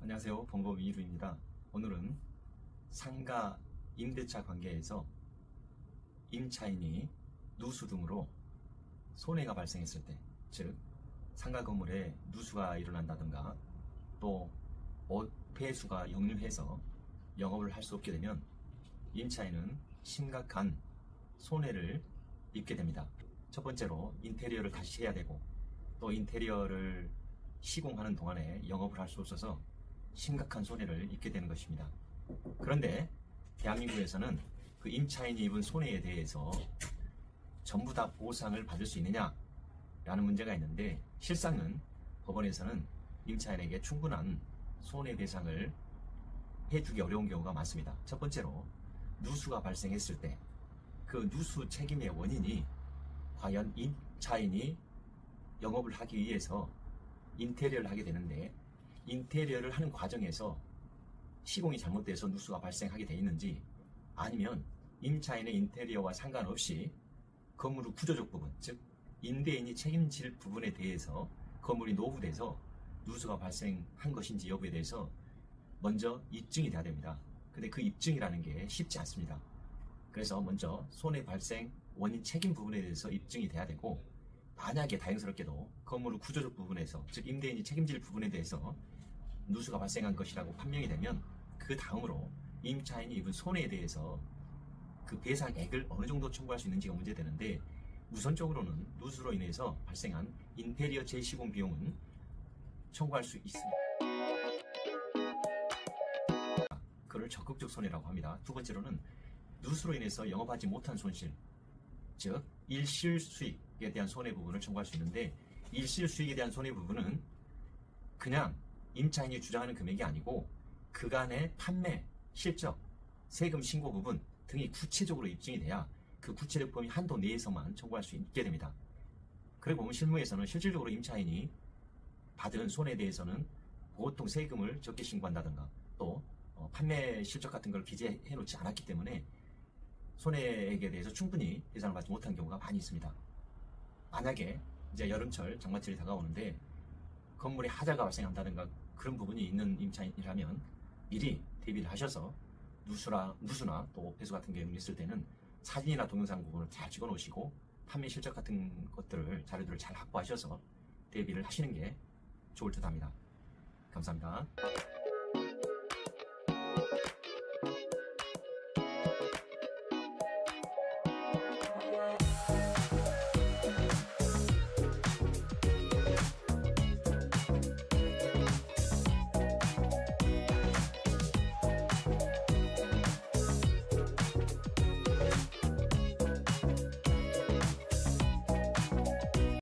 안녕하세요. 범법 이루입니다. 오늘은 상가 임대차 관계에서 임차인이 누수 등으로 손해가 발생했을 때, 즉 상가 건물에 누수가 일어난다든가 또 폐수가 역류해서 영업을 할 수 없게 되면 임차인은 심각한 손해를 입게 됩니다. 첫 번째로 인테리어를 다시 해야 되고, 또 인테리어를 시공하는 동안에 영업을 할 수 없어서 심각한 손해를 입게 되는 것입니다. 그런데 대한민국에서는 그 임차인이 입은 손해에 대해서 전부 다 보상을 받을 수 있느냐 라는 문제가 있는데, 실상은 법원에서는 임차인에게 충분한 손해배상을 해주기 어려운 경우가 많습니다. 첫 번째로 누수가 발생했을 때 그 누수 책임의 원인이 과연 임차인이 영업을 하기 위해서 인테리어를 하게 되는데, 인테리어를 하는 과정에서 시공이 잘못돼서 누수가 발생하게 되어 있는지, 아니면 임차인의 인테리어와 상관없이 건물의 구조적 부분, 즉 임대인이 책임질 부분에 대해서 건물이 노후돼서 누수가 발생한 것인지 여부에 대해서 먼저 입증이 돼야 됩니다. 근데 그 입증이라는 게 쉽지 않습니다. 그래서 먼저 손해 발생 원인 책임 부분에 대해서 입증이 돼야 되고, 만약에 다행스럽게도 건물의 구조적 부분에서, 즉 임대인이 책임질 부분에 대해서 누수가 발생한 것이라고 판명이 되면 그 다음으로 임차인이 입은 손해에 대해서 그 배상액을 어느 정도 청구할 수 있는지가 문제되는데, 우선적으로는 누수로 인해서 발생한 인테리어 재시공 비용은 청구할 수 있습니다. 그걸 적극적 손해라고 합니다. 두 번째로는 누수로 인해서 영업하지 못한 손실, 즉 일실 수익에 대한 손해 부분을 청구할 수 있는데, 일실 수익에 대한 손해 부분은 그냥 임차인이 주장하는 금액이 아니고 그간의 판매, 실적, 세금 신고 부분 등이 구체적으로 입증이 돼야 그 구체적 범위 한도 내에서만 청구할 수 있게 됩니다. 그리고 보면 실무에서는 실질적으로 임차인이 받은 손해에 대해서는 보통 세금을 적게 신고한다든가 또 판매 실적 같은 걸 기재해 놓지 않았기 때문에 손해액에 대해서 충분히 배상을 받지 못한 경우가 많이 있습니다. 만약에 이제 여름철 장마철이 다가오는데 건물에 하자가 발생한다든가 그런 부분이 있는 임차인이라면 미리 대비를 하셔서 누수나 또 폐수 같은 경우 있을 때는 사진이나 동영상 부분을 잘 찍어 놓으시고 판매 실적 같은 것들을, 자료들을 잘 확보하셔서 대비를 하시는 게 좋을 듯 합니다. 감사합니다.